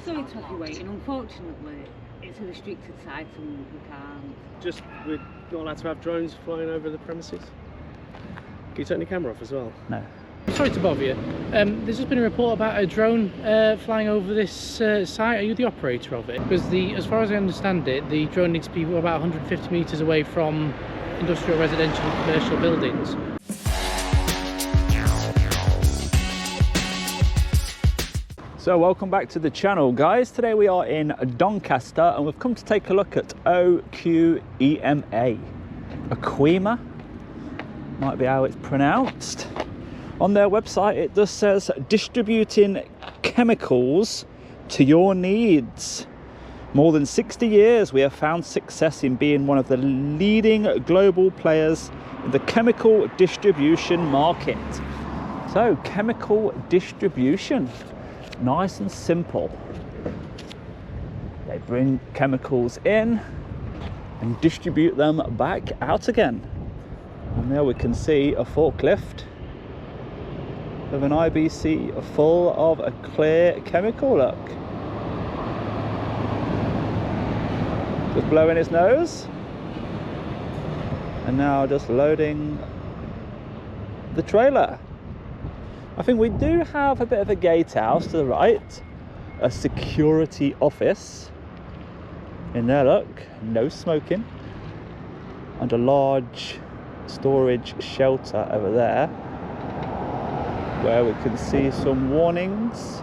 Sorry to have you waiting. Unfortunately, it's a restricted site and we can't. Just, we're not allowed to have drones flying over the premises? Can you turn your camera off as well? No. Sorry to bother you. There's just been a report about a drone flying over this site. Are you the operator of it? Because as far as I understand it, the drone needs to be about 150 metres away from industrial, residential and commercial buildings. So welcome back to the channel, guys. Today we are in Doncaster and we've come to take a look at OQEMA. OQEMA might be how it's pronounced. On their website it just says distributing chemicals to your needs. More than 60 years we have found success in being one of the leading global players in the chemical distribution market. So chemical distribution. Nice and simple. They bring chemicals in and distribute them back out again. And there we can see a forklift with an IBC full of a clear chemical, look. Just blowing his nose. And now just loading the trailer. I think we do have a bit of a gatehouse to the right, a security office in there, look, no smoking, and a large storage shelter over there where we can see some warnings.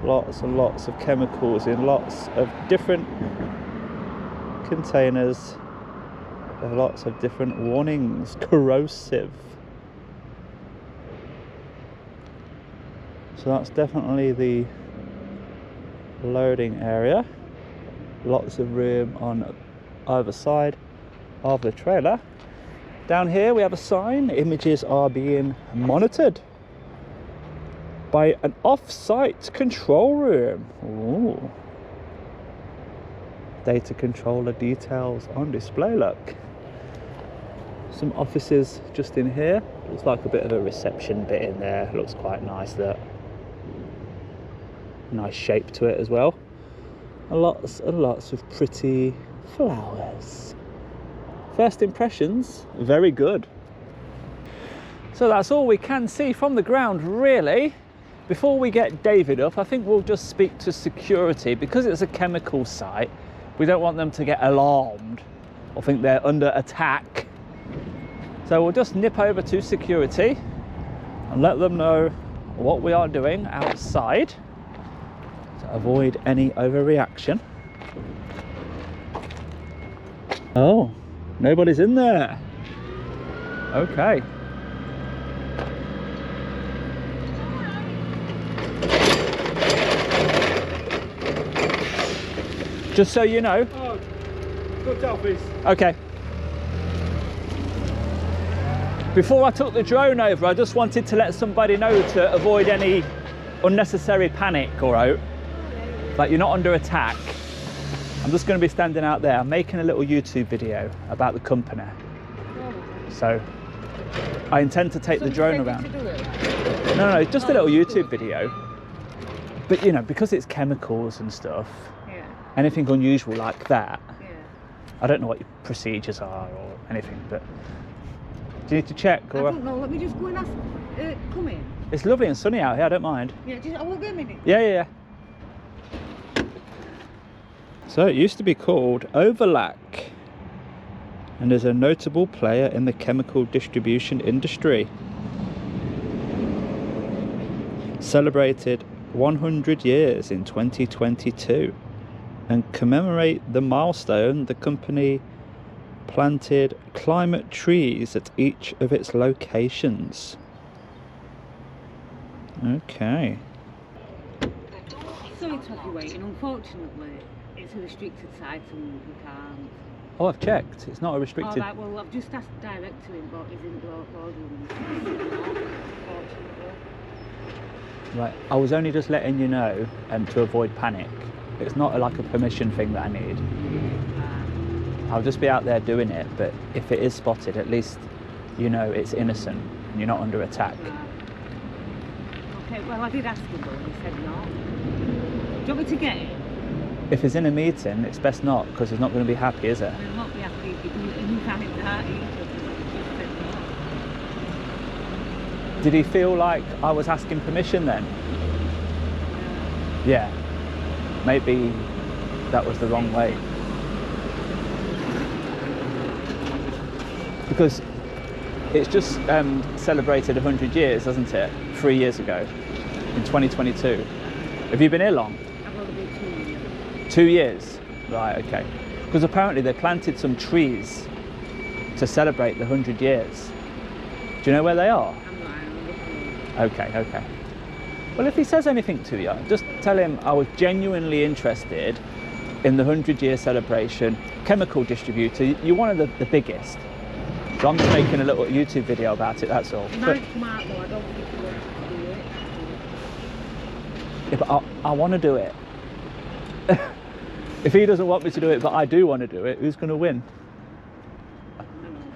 Lots and lots of chemicals in lots of different containers. There are lots of different warnings. Corrosive. So that's definitely the loading area. Lots of room on either side of the trailer. Down here we have a sign. Images are being monitored by an off-site control room. Ooh. Data controller details on display, look. Some offices just in here. Looks like a bit of a reception bit in there. Looks quite nice there. Nice shape to it as well. And lots and lots of pretty flowers. First impressions, very good. So that's all we can see from the ground, really. Before we get David up, I think we'll just speak to security. Because it's a chemical site, we don't want them to get alarmed or think they're under attack. So we'll just nip over to security and let them know what we are doing outside to avoid any overreaction. Oh, nobody's in there. Okay. Just so you know. Oh, good office. Okay. Before I took the drone over, I just wanted to let somebody know to avoid any unnecessary panic, all right? Like you're not under attack. I'm just going to be standing out there. I'm making a little YouTube video about the company. So I intend to take the drone around. No, it's just a little YouTube video. But you know, because it's chemicals and stuff, anything unusual like that, I don't know what your procedures are or anything, but do you need to check? Or I don't know, let me just go and ask, come in. It's lovely and sunny out here, I don't mind. Yeah, I will go a minute. Yeah. So it used to be called Overlack and is a notable player in the chemical distribution industry. Celebrated 100 years in 2022 and commemorate the milestone, the company planted climate trees at each of its locations. Okay. Sorry to have you waiting. Unfortunately, it's a restricted site and we can't. Oh, I've checked. It's not a restricted. All right, well, I've just asked direct to him, but he's in the boardroom. Unfortunately. Right, I was only just letting you know to avoid panic. It's not like a permission thing that I need. I'll just be out there doing it, but if it is spotted, at least you know it's innocent and you're not under attack. Okay, well, I did ask him though, and he said no. Do you want me to get it? If he's in a meeting, it's best not, because he's not going to be happy, is it? He'll not be happy if you can't that either. He said no. Did he feel like I was asking permission then? Yeah. Maybe that was the wrong way. Because it's just celebrated 100 years, hasn't it? 3 years ago, in 2022. Have you been here long? I've only been 2 years. 2 years? Right, okay. Because apparently they planted some trees to celebrate the 100 years. Do you know where they are? I'm looking. Okay. Well, if he says anything to you, just tell him I was genuinely interested in the 100-year celebration. Chemical distributor, you're one of the biggest. So I'm just making a little YouTube video about it, that's all. He might come out though, I don't think he wants to do it. Yeah, but I want to do it. If he doesn't want me to do it, but I do want to do it, who's going to win?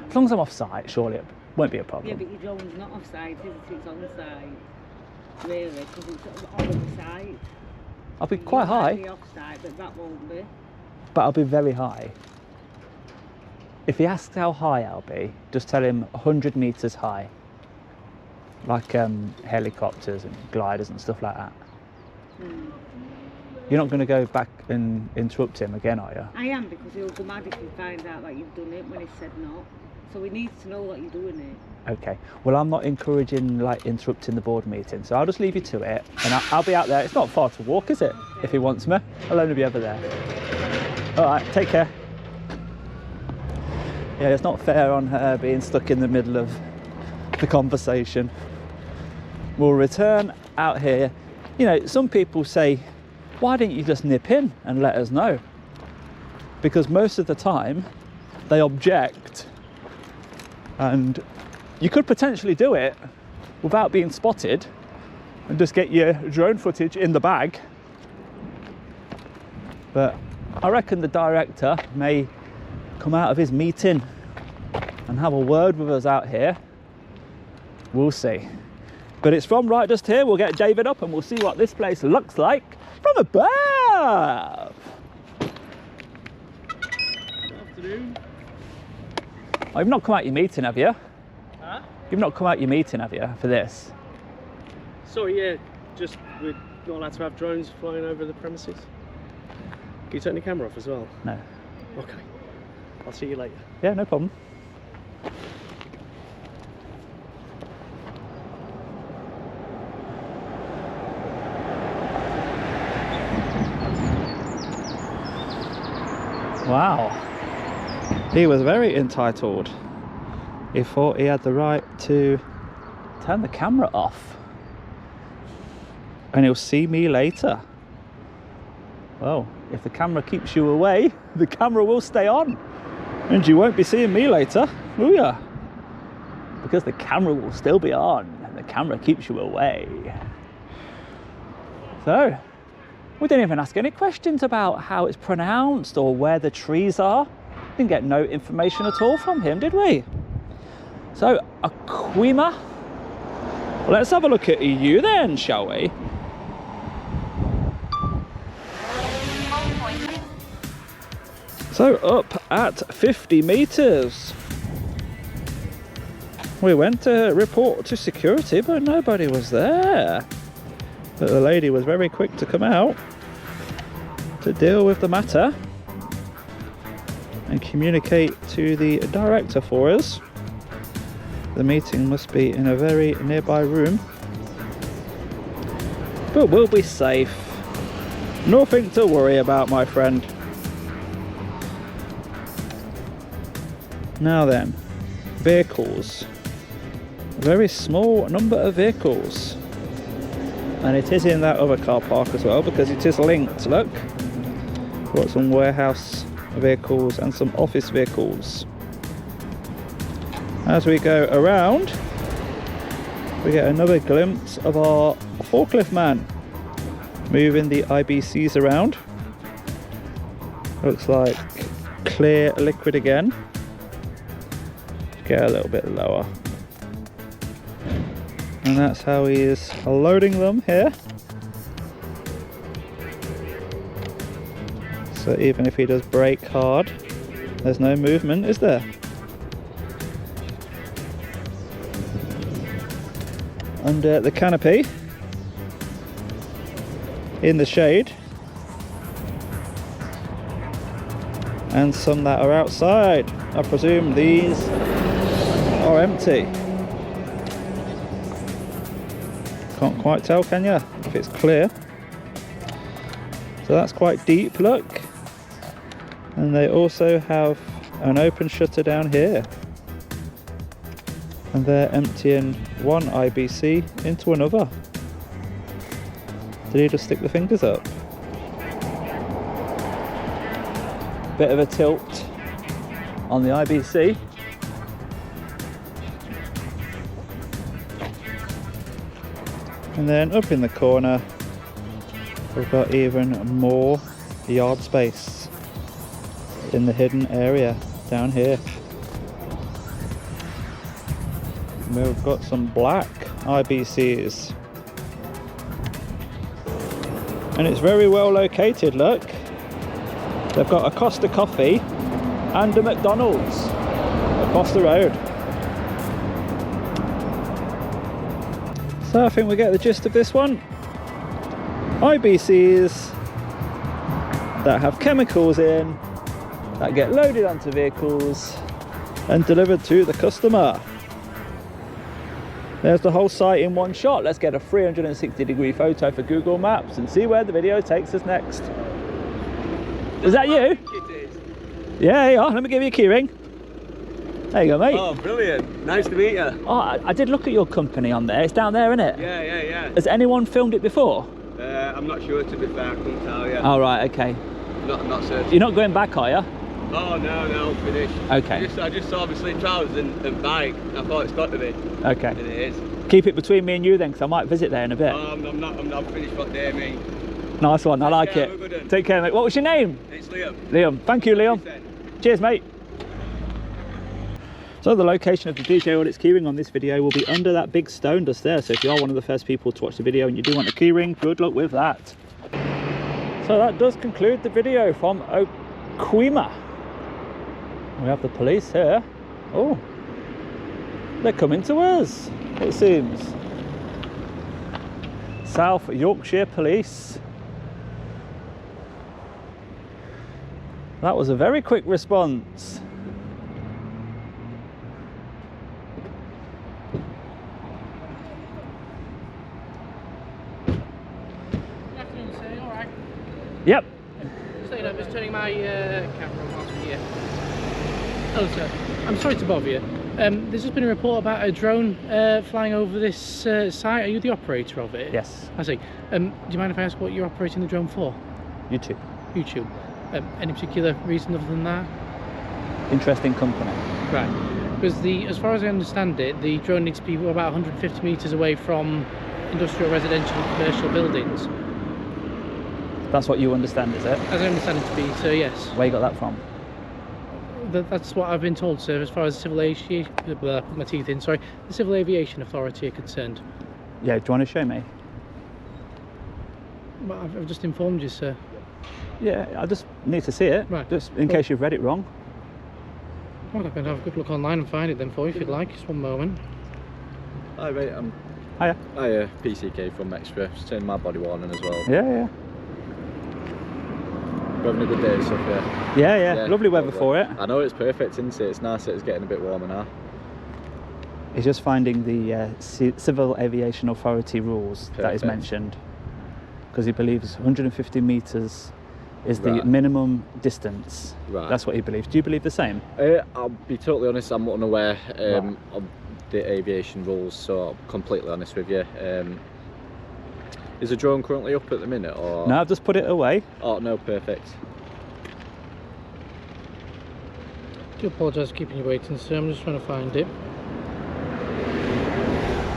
As long as I'm off site, surely it won't be a problem. Yeah, but your drone's not off site, is it? It's on site. Really, because it's on the site. I'll be quite high. You'll be off site, but that won't be. But I'll be very high. If he asks how high I'll be, just tell him 100 metres high. Like helicopters and gliders and stuff like that. You're not going to go back and interrupt him again, are you? I am, because he'll go mad if he finds out that you've done it when he said no. So he needs to know that you're doing it. Okay. Well, I'm not encouraging like interrupting the board meeting, so I'll just leave you to it, and I'll be out there. It's not far to walk, is it? Okay. If he wants me, I'll only be over there. All right. Take care. Yeah, it's not fair on her being stuck in the middle of the conversation. We'll return out here. You know, some people say, why didn't you just nip in and let us know? Because most of the time they object, and you could potentially do it without being spotted and just get your drone footage in the bag. But I reckon the director may come out of his meeting and have a word with us out here. We'll see. But it's from right just here. We'll get David up and we'll see what this place looks like from above. Good afternoon. Oh, you've not come out your meeting, have you? Huh? You've not come out your meeting, have you, for this? Sorry, yeah, just we're not allowed to have drones flying over the premises. Can you turn the camera off as well? No. Okay. I'll see you later. Yeah, no problem. Wow. He was very entitled. He thought he had the right to turn the camera off. And he'll see me later. Well, if the camera keeps you away, the camera will stay on. And you won't be seeing me later, will ya? Because the camera will still be on and the camera keeps you away. So, we didn't even ask any questions about how it's pronounced or where the trees are. Didn't get no information at all from him, did we? So, OQEMA. Well, let's have a look at EU then, shall we? So, up at 50 meters. We went to report to security, but nobody was there. But the lady was very quick to come out to deal with the matter and communicate to the director for us. The meeting must be in a very nearby room, but we'll be safe. Nothing to worry about, my friend. Now then, vehicles. A very small number of vehicles. And it is in that other car park as well, because it is linked, look. We've got some warehouse vehicles and some office vehicles. As we go around, we get another glimpse of our forklift man moving the IBCs around. Looks like clear liquid again. Get a little bit lower. And that's how he is loading them here. So even if he does brake hard, there's no movement, is there? Under the canopy, in the shade, and some that are outside. I presume these are empty. Can't quite tell, can you? If it's clear. So that's quite deep, look. And they also have an open shutter down here. And they're emptying one IBC into another. Did he just stick the fingers up? Bit of a tilt on the IBC. And then up in the corner, we've got even more yard space in the hidden area down here. We've got some black IBCs. And it's very well located, look. They've got a Costa Coffee and a McDonald's across the road. So I think we get the gist of this one. IBCs that have chemicals in, that get loaded onto vehicles and delivered to the customer. There's the whole site in one shot. Let's get a 360-degree photo for Google Maps and see where the video takes us next. Is that you? Yeah, you are. Let me give you a keyring. There you go, mate. Oh, brilliant. Nice to meet you. Oh, I did look at your company on there. It's down there, isn't it? Yeah. Has anyone filmed it before? I'm not sure, to be fair. I couldn't tell you. Oh, right, okay. Not certain. You're not going back, are you? Oh, no, finished. Okay. I just saw my sleep trousers and bike. I thought it's got to be. Okay. And it is. Keep it between me and you then, because I might visit there in a bit. I'm not finished what day, mate. Nice one, I like Have a good it. one. Take care, mate. What was your name? It's Liam. Liam. Thank you, Liam. Cheers, mate. So the location of the djaudits keyring on this video will be under that big stone just there. So if you are one of the first people to watch the video and you do want a keyring, good luck with that. So that does conclude the video from OQEMA. We have the police here. Oh, they're coming to us, it seems. South Yorkshire Police. That was a very quick response. Good afternoon, sir. All right. Yep. So, I'm just turning my camera whilst we're here. Hello, sir. I'm sorry to bother you. There's just been a report about a drone flying over this site. Are you the operator of it? Yes. I see. Do you mind if I ask what you're operating the drone for? YouTube. YouTube. Any particular reason other than that? Interesting company. Right. Because as far as I understand it, the drone needs to be about 150 metres away from industrial, residential and commercial buildings. That's what you understand, is it? As I understand it to be, sir, yes. Where you got that from? That's what I've been told, sir, as far as the Civil Aviation, put my teeth in, sorry, the Civil Aviation Authority are concerned. Yeah, do you want to show me? But I've just informed you, sir. Yeah, I just need to see it, Right. just in case you've read it wrong. Well, I can have a good look online and find it then for you if you'd like. Just one moment. Hi, mate. I'm Hiya. PCK from Extra. Just turning my body warning as well. Yeah. We're having a good day and stuff, yeah. Yeah, lovely weather for it. I know it's perfect, isn't it? It's nice that it's getting a bit warmer now. He's just finding the Civil Aviation Authority rules that is Perfect. mentioned, because he believes 150 metres is the Right. minimum distance. Right. That's what he believes. Do you believe the same? I'll be totally honest, I'm unaware of the aviation rules, so I'm completely honest with you. Is the drone currently up at the minute, or? No, I've just put it away. Oh, no, perfect. I do apologise for keeping you waiting, sir. I'm just trying to find it.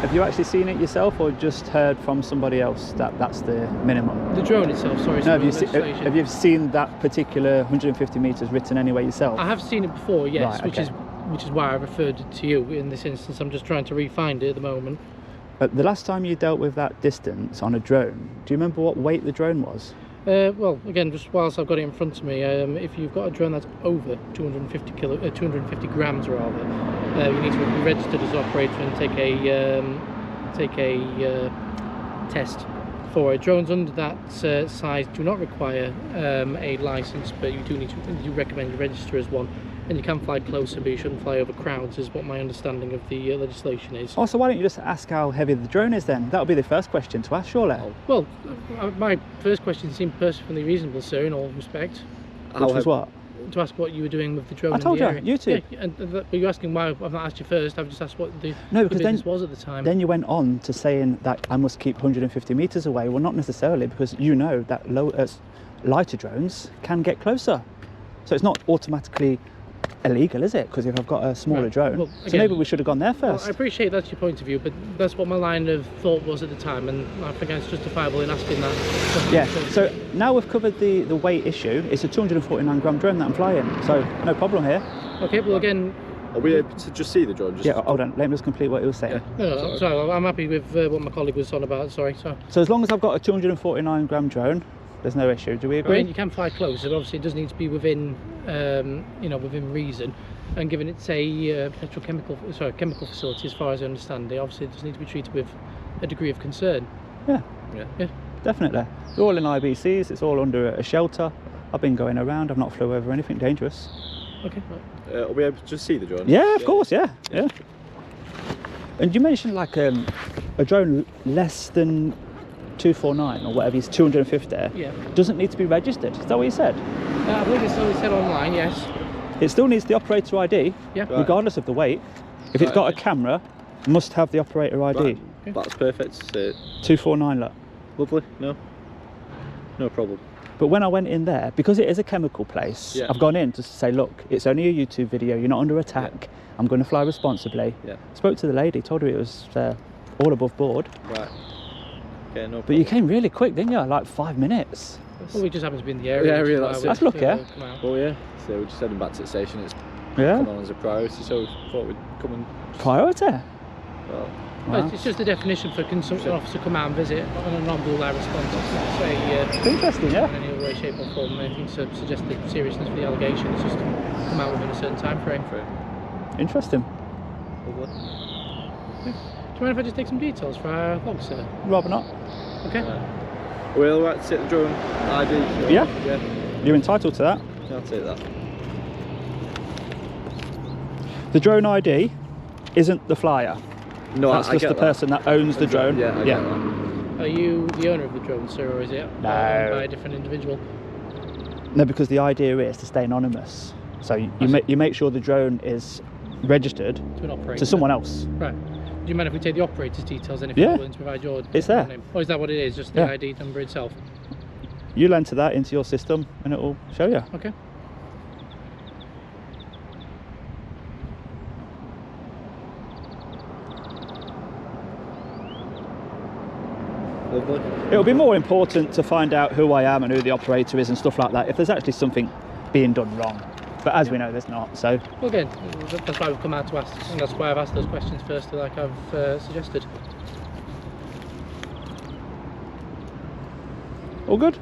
Have you actually seen it yourself, or just heard from somebody else that that's the minimum? The drone itself, sorry. No, civil have you seen that particular 150 metres written anywhere yourself? I have seen it before, yes, Right, okay. which is why I referred it to you in this instance. I'm just trying to re-find it at the moment. The last time you dealt with that distance on a drone, do you remember what weight the drone was? Well, again, just whilst I've got it in front of me, if you've got a drone that's over 250 grams rather, you need to be registered as an operator and take a test for it. Drones under that size do not require a license, but you do recommend you register as one. And you can fly closer, but you shouldn't fly over crowds, is what my understanding of the legislation is. Oh, so why don't you just ask how heavy the drone is then? That would be the first question to ask, surely. Well, my first question seemed perfectly reasonable, sir, in all respect. Which was what? To ask what you were doing with the drone. I told you, you too. Yeah, but you're asking why I've not asked you first. I've just asked what the because business was at the time. Then you went on to saying that I must keep 150 metres away. Well, not necessarily, because you know that lighter drones can get closer. So it's not automatically illegal, is it? Because if I've got a smaller drone, well, so again, maybe we should have gone there first. Well, I appreciate that's your point of view, but that's what my line of thought was at the time, and I think it's justifiable in asking that. Yeah. So now we've covered the weight issue. It's a 249 gram drone that I'm flying, so no problem here. Okay. Well, again. Are we able to just see the drone? Yeah. Hold on. Let me just complete what he was saying. Yeah. No, sorry, I'm happy with what my colleague was on about. Sorry. So as long as I've got a 249 gram drone, there's no issue. Do we agree? I mean, you can fly closer, but obviously it does need to be within, within reason. And given it's a potential chemical facility, as far as I understand it, obviously it does need to be treated with a degree of concern. Yeah. Yeah. Definitely. They're all in IBCs. It's all under a shelter. I've been going around. I've not flew over anything dangerous. Okay. Are we able to just see the drone? Yeah, of course. Yeah. And you mentioned like a drone less than 249 or whatever, it's 250. Yeah. Doesn't need to be registered. Is that what you said? I believe it's always said online. Yes. It still needs the operator ID, Yeah. Right. regardless of the weight. If it's got a camera, it must have the operator ID. Right. That's perfect. 249, look. Lovely. No problem. But when I went in there, because it is a chemical place, Yeah. I've gone in just to say, look, it's only a YouTube video, you're not under attack, Yeah. I'm going to fly responsibly. Yeah. Spoke to the lady, told her it was all above board. Right. Okay, no problem. But you came really quick, didn't you? Like 5 minutes. Well, we just happen to be in the area. Yeah, which is really, why that's we it. That's lucky, yeah. come out. Oh yeah. So we're just heading back to the station. It's Yeah. come on as a priority, so we thought we'd come and. Priority. Well, Wow. It's just a definition for an officer come out and visit on a non-blue light response. It's not to say It's interesting, in yeah. any other way, shape or form anything to suggest the seriousness of the allegation. It's just come out within a certain time frame. Interesting. lovely. Do you mind if I just take some details for our log, sir? Rather not. Okay. Are we all right to take the drone ID? Yeah. Yeah. You're entitled to that. I'll take that. The drone ID isn't the flyer. No, That's I just get the that. person that owns the drone. Yeah, I get that. Are you the owner of the drone, sir, or is it owned by a different individual? No, because the idea is to stay anonymous. So you make sure the drone is registered To an operator? to someone else. Right. Do you mind if we take the operator's details then if Yeah. you're willing to provide your It's there. name? Or is that what it is, just the Yeah. ID number itself? You'll enter that into your system and it will show you. Okay. Lovely. It'll be more important to find out who I am and who the operator is and stuff like that if there's actually something being done wrong. But as we know, there's not. So Well, again, that's why we've come out to ask, and that's why I've asked those questions first, like I've suggested. all good.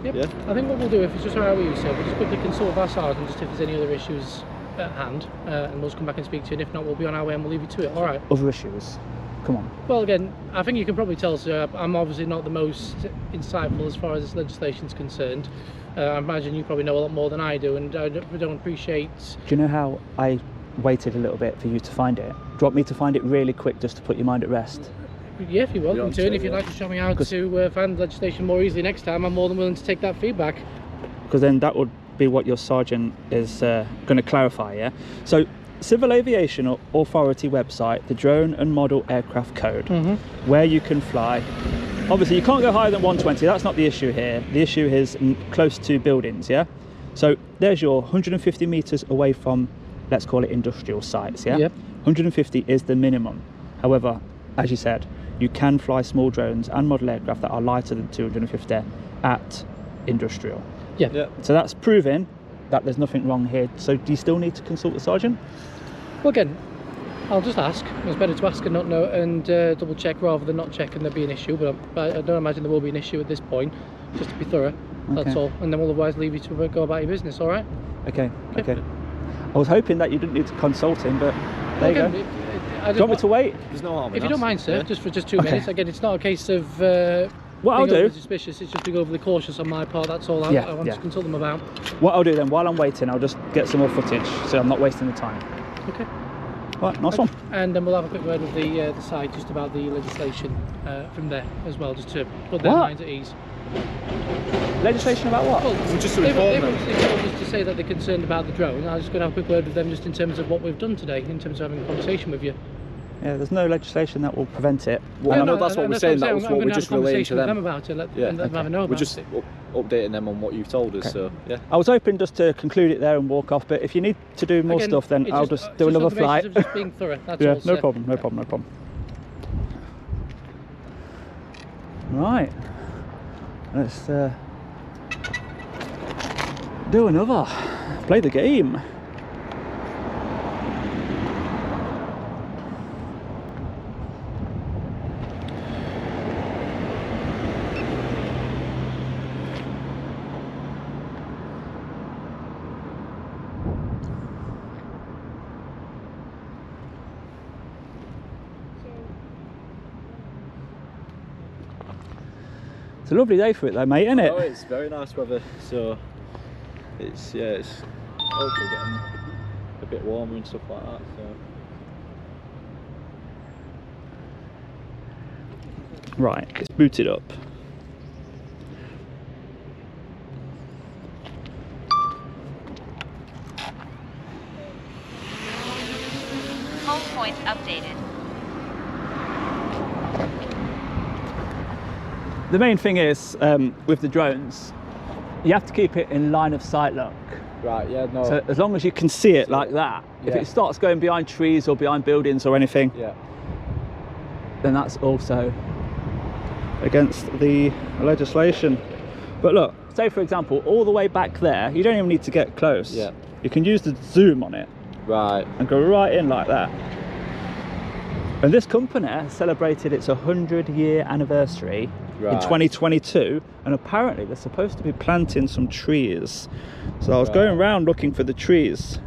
Yep. Yeah. I think what we'll do, if it's just alright with you, sir, we'll just quickly consult with our sergeant just if there's any other issues at hand, and we'll just come back and speak to you, and if not, we'll be on our way and we'll leave you to it. Alright. Other issues. Come on. Well, again, I think you can probably tell, sir, I'm obviously not the most insightful as far as this legislation's concerned. I imagine you probably know a lot more than I do, and I don't appreciate... Do you know how I waited a little bit for you to find it? Do you want me to find it really quick just to put your mind at rest? Yeah, if you're welcome want to, and to, if you'd yeah. like to show me how to find legislation more easily next time, I'm more than willing to take that feedback. Because then that would be what your sergeant is going to clarify, yeah? So, Civil Aviation Authority website, the Drone and Model Aircraft Code, where you can fly. Obviously, you can't go higher than 120, that's not the issue here. The issue is close to buildings, yeah? So, there's your 150 metres away from, let's call it industrial sites, yeah? Yep. 150 is the minimum. However, as you said, you can fly small drones and model aircraft that are lighter than 250 at industrial. Yeah. Yeah. So that's proving that there's nothing wrong here. So do you still need to consult the sergeant? Well, again, I'll just ask. It's better to ask and not know, and double check rather than not check and there be an issue, but I don't imagine there will be an issue at this point, just to be thorough, that's all. And then we'll otherwise leave you to go about your business, alright? Okay. I was hoping that you didn't need to consult him, but there you go. Do you want me to wait? There's no harm in If you don't mind, sir, just for 2 minutes. Again, it's not a case of what I'll do, suspicious, it's just being overly cautious on my part, that's all I want to consult them about. What I'll do then, while I'm waiting, I'll just get some more footage, so I'm not wasting the time. Okay. Right, nice one. And then we'll have a quick word with the side just about the legislation from there as well, just to put their minds at ease. Legislation about what? Well, just to inform them. Just to say that they're concerned about the drone. I was just going to have a quick word with them just in terms of what we've done today, in terms of having a conversation with you. Yeah, there's no legislation that will prevent it. Well, no, that's what we're saying. That was what we're just relaying to them. About it, let them have a know about we're just updating them on what you've told us. So yeah. I was hoping just to conclude it there and walk off, but if you need to do more stuff, then I'll just do another flight. Of just being thorough. That's yeah, all, no problem. Right, let's do another. Play the game. It's a lovely day for it though, mate, isn't it? Oh, it's very nice weather, so it's hopefully getting a bit warmer and stuff like that. So. Right, it's booted up. Home point updated. The main thing is, with the drones, you have to keep it in line of sight look. Right, yeah, no. So as long as you can see it like that, if it starts going behind trees or behind buildings or anything, then that's also against the legislation. But look, say for example, all the way back there, you don't even need to get close. Yeah. You can use the zoom on it. Right. And go right in like that. And this company celebrated its 100-year anniversary in 2022, and apparently they're supposed to be planting some trees. So I was going around looking for the trees.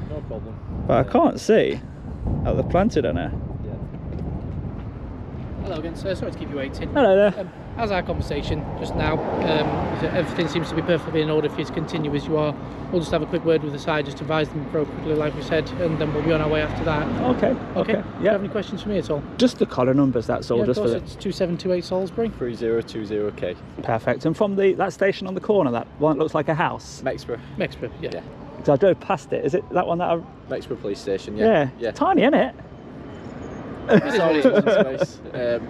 No problem. But I can't see how they're planted on it. Hello again, sir. Sorry to keep you waiting. Hello there. As our conversation just now, everything seems to be perfectly in order for you to continue as you are. We'll just have a quick word with the side, just advise them appropriately, like we said, and then we'll be on our way after that. Okay. Do you have any questions for me at all? Just the collar numbers, that's all. Yeah, just of course, for it's 2728 Salisbury. 3020K. Perfect. And from that station on the corner, that one that looks like a house. Mexborough. Mexborough, yeah. Because I drove past it. Is it that one that I... Mexborough police station, Yeah. Tiny, isn't it? Sorry, space.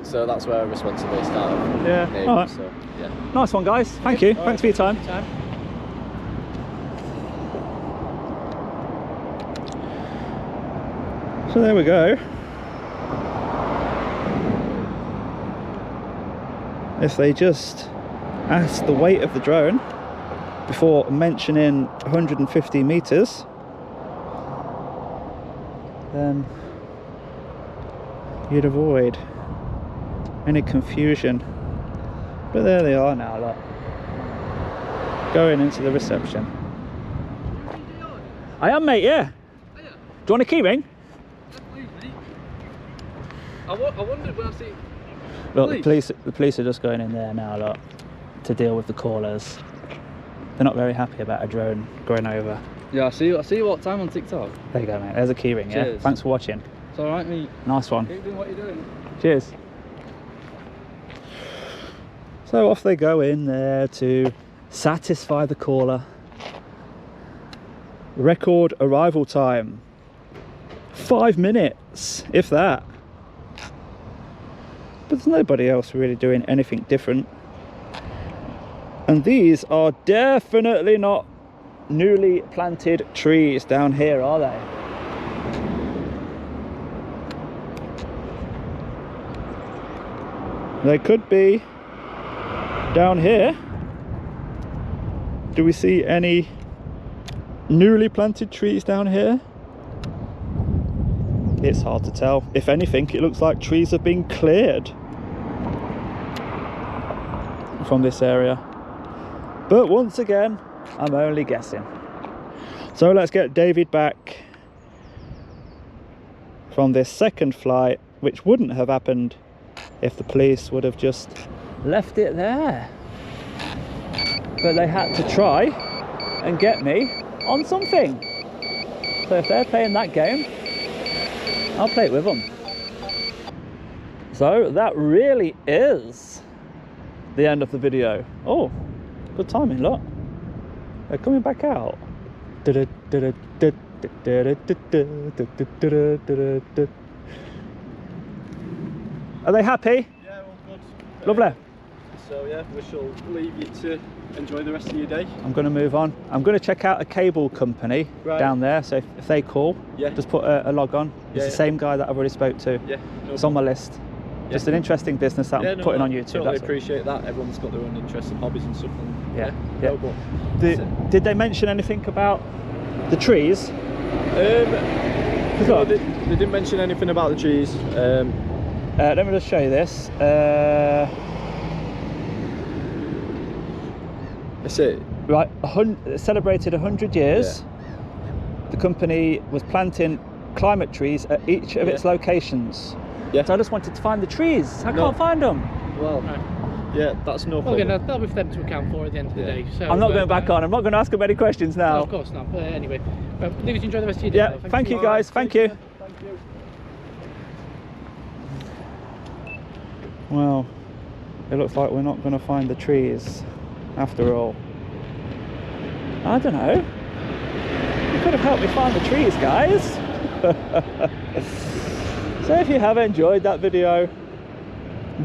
So that's where we're response are based out of. Yeah. Name, All right. So, yeah. Nice one, guys. Thank you. Thanks for your time. So there we go. If they just ask the weight of the drone before mentioning 150 meters, then you'd avoid any confusion. But there they are now, look, going into the reception. I am, mate, yeah. Do you want a key ring? I wondered when I see. Look, the police are just going in there now, look, to deal with the callers. They're not very happy about a drone going over. Yeah, I see you all the time on TikTok. There you go, mate. There's a key ring, yeah? Cheers. Thanks for watching. It's alright, mate. Nice one. Keep doing what you're doing. Cheers. So off they go in there to satisfy the caller. Record arrival time 5 minutes, if that. But there's nobody else really doing anything different. And these are definitely not newly planted trees down here, are they? They could be down here. Do we see any newly planted trees down here? it's hard to tell. If anything, it looks like trees have been cleared from this area. But once again, I'm only guessing. So let's get David back from this second flight, which wouldn't have happened if the police would have just left it there. But they had to try and get me on something. So if they're playing that game, I'll play it with them. So that really is the end of the video. Oh, good timing, look. They're coming back out. Are they happy? Yeah, all good. Lovely. So yeah, we shall leave you to enjoy the rest of your day. I'm going to move on. I'm going to check out a cable company down there. So if they call, just put a log on. It's the same guy that I've already spoke to. Yeah, it's on my list. Just an interesting business that I'm putting on YouTube. Totally appreciate that. Everyone's got their own interests and hobbies and stuff. And Did they mention anything about the trees? No, they didn't mention anything about the trees. Let me just show you this. That's it. Right, celebrated 100 years. The company was planting climate trees at each of its locations. Yeah. So I just wanted to find the trees. I can't find them. Well, yeah, that's no Well, problem. again, that'll be for them to account for at the end of the day. So I'm not going back on. I'm not going to ask them any questions now. No, of course not. But anyway, leave it to enjoy the rest of your day. Yeah, though. thank you guys. Thank you. Thank you. Well, it looks like we're not going to find the trees after all. I don't know. You could have helped me find the trees, guys. So if you have enjoyed that video,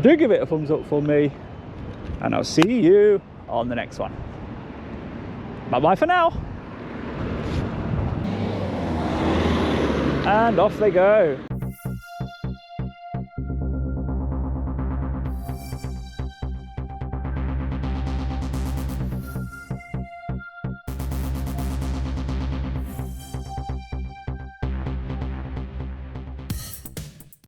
do give it a thumbs up for me, and I'll see you on the next one. Bye bye for now. And off they go.